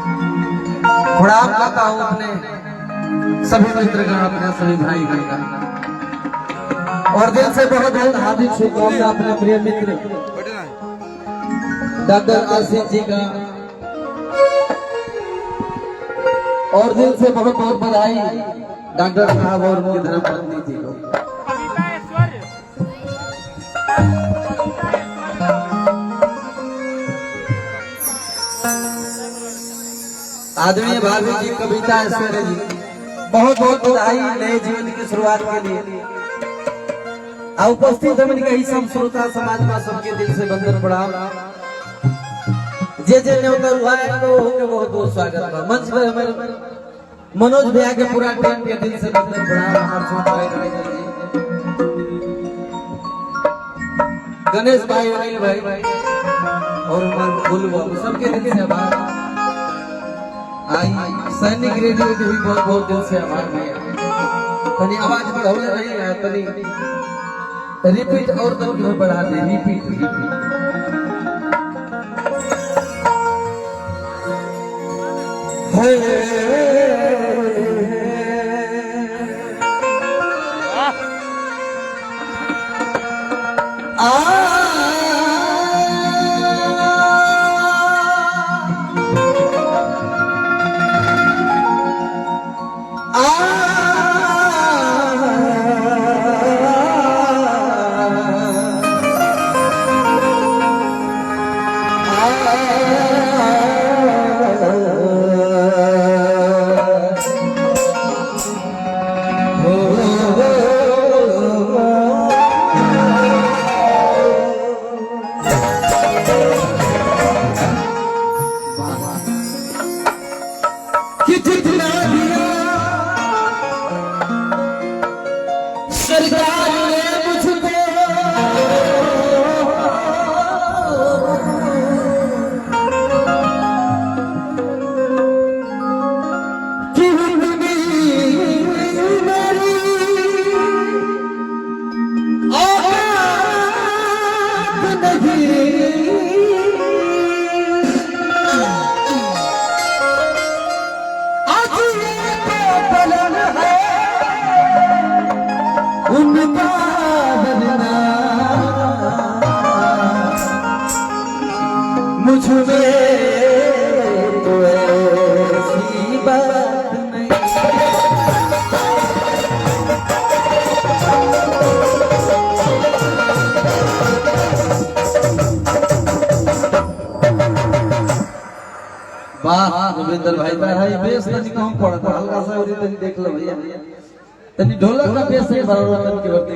प्रणाम करता हूँ अपने सभी मित्रगण, अपने सभी भाईगण का, और दिल से बहुत बहुत हार्दिक शुभकामना अपने प्रिय मित्र डॉक्टर आशीष जी का, और दिल से बहुत बहुत बधाई डॉक्टर साहब और उनकी धर्मपत्नी जी को। आदरणीय भाभी जी, कविता ऐश्वर्य जी, बहुत बहुत बधाई नए जीवन की शुरुआत के लिए। उपस्थित हमन के सब श्रोता समाज में सबके दिल से बंदन प्रणाम। जे न्योता हुआ है तो बहुत बहुत स्वागत बा। मंच पर हमारे मनोज भैया के पूरा टीम के दिल से बंदन प्रणाम। गणेश भाई, अनिल भाई और बुलबुल सबके दिल से आभार। आई सैनिक रेडियो के भी बहुत बहुत दिल से आभार भैया। तनी आवाज बढ़ाने रही है, तनी रिपीट और तनी बढ़ा दे, रिपीट। सरकार ने मुझको कि मेरी औकात नहीं, आज ये तो बलन है उनका बनना, मुझ में तो ऐसी बात नहीं। वाह रविंद्र भाई, भाई बेस तनी कम पड़ता, हल्का सा और तनी देख लो भैया, तनी ढोलक का बेस से बराबर तन के वर्ते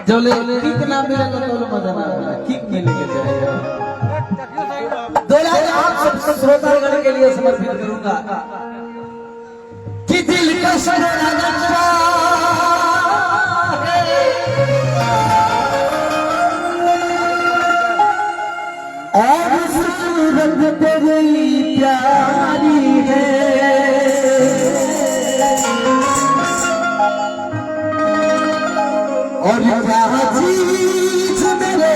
जो ले कितना मिला तो मजा ना आया, किक मिलेगा चाहिए। दो लाइन आप सब श्रोतागण के लिए समर्पित करूंगा कि दिल का सराना और सूरत तेरी प्यारी है, और क्या चीज मेरे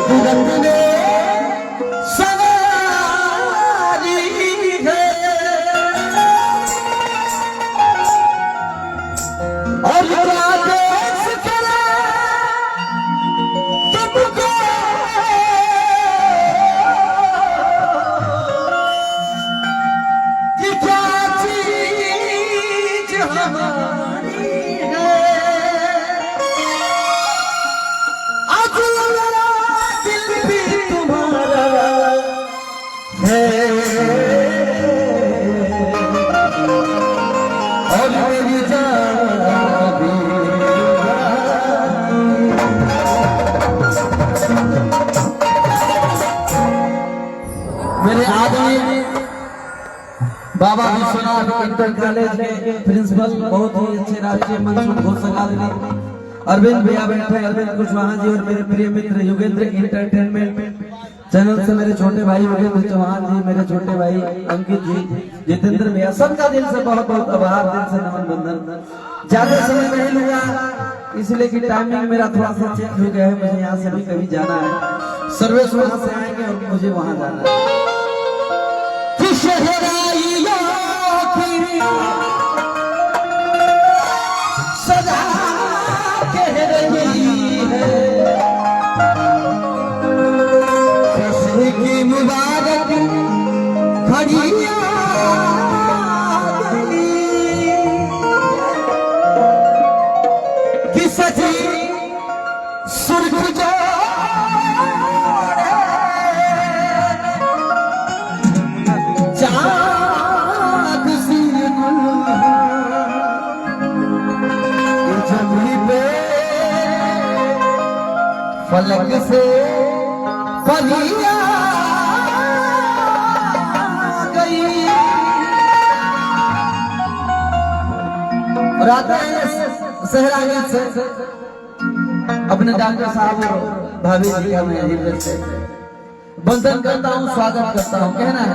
कुदरत ने सवारी है, और क्या देश करे तुमको कि क्या चीज हमारी है। आज मेरा दिल भी तुम्हारा है, और मेरी जान भी मेरे आदमी बाबा विश्वनाथ इंटर कॉलेज के प्रिंसिपल, बहुत ही अच्छे राष्ट्रीय मंच घोषक आदमी अरविंद भैया बैठे, अरविंद कुशवाहा जी, और मेरे प्रिय मित्र युगेंद्र इंटरटेनमेंट चैनल से मेरे छोटे भाई युगेंद्र चौहान जी, मेरे छोटे भाई अंकित जी, जितेंद्र भैया, सबका दिल से बहुत बहुत आभार, दिल से नमन बंदन। ज्यादा समय नहीं लूंगा इसलिए कि टाइमिंग मेरा थोड़ा सा चेंज हो गया है, मुझे यहाँ से भी कभी जाना है। सर्वेश वहां से आएंगे और मुझे वहां जाना है। कि शहराइयों की सदा कह रही है, खुशी की मुबारक घड़ियां कि सजी सुर्ख जो चाँद सी जमी पे फलक से पलिया गई। और आता है सहरागीत से अपने डॉक्टर साहब और भाभी जी का मैं हृदय से वंदन करता हूँ, स्वागत करता हूँ। कहना है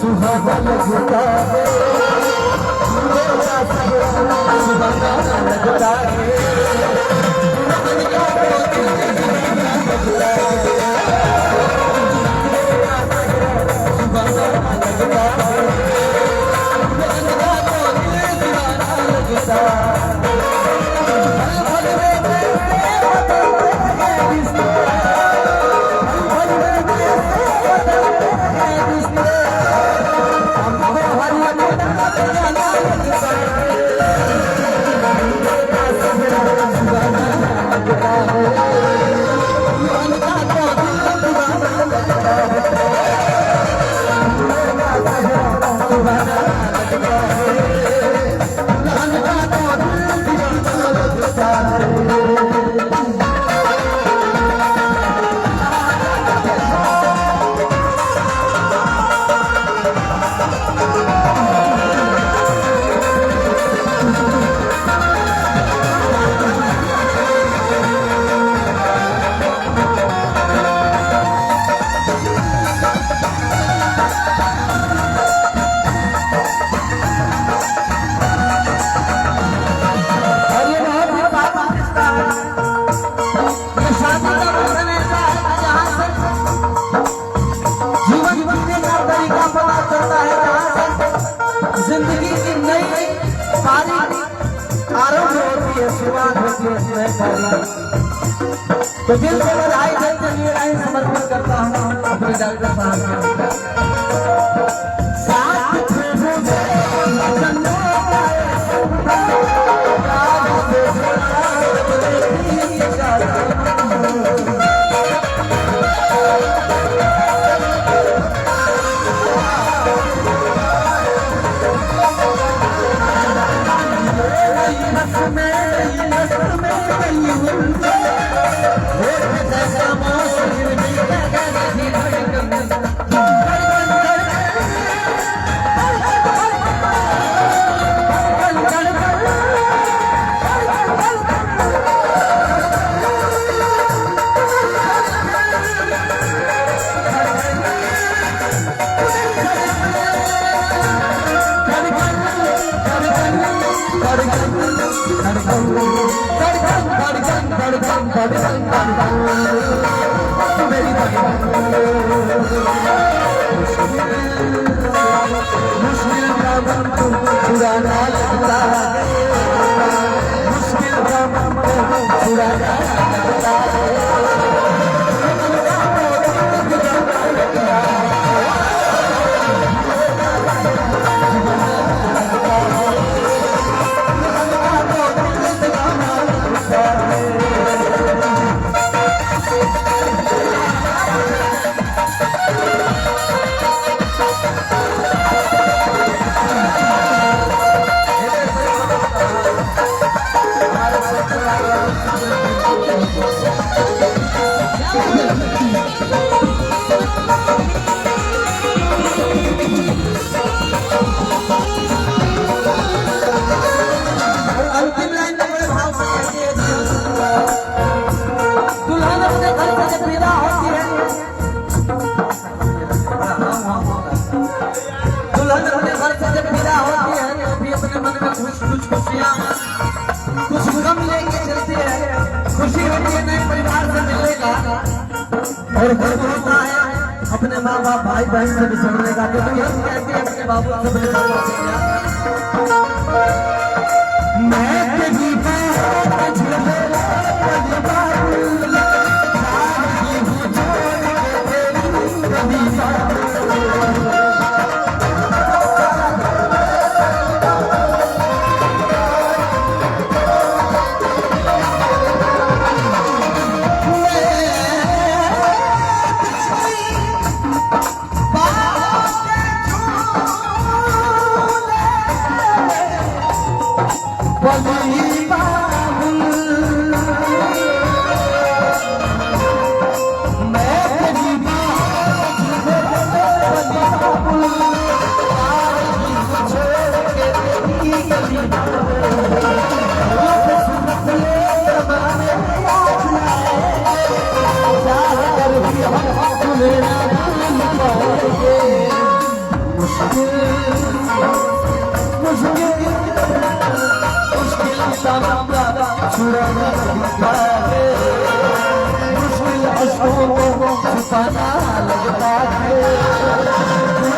सुहाना लगता है, सुहाना लगता है, जिंदगी की नई पारी आरंभ होती है, शुरुआत होती है पारी। तो दिल से बधाई देते लिए राय समर्पित करता हूँ अपने डॉक्टर साहब मुश्किल का मन पुराना लगता है, मुश्किल का मन पुराना लगता है। दुल्हन अपने घर से जब विदा होती है तो भी अपने मन में कुछ खुशियाँ कुछ गम लेके चलती है। खुशी होती है नए परिवार से मिलने का और गर्व होता है अपने माँ बाप भाई बहन से बिछड़ने का। तो दुल्हन कहती है अपने बाबू से अपने माँ बाप मुश्किल अशकों को छुपाना लगता है।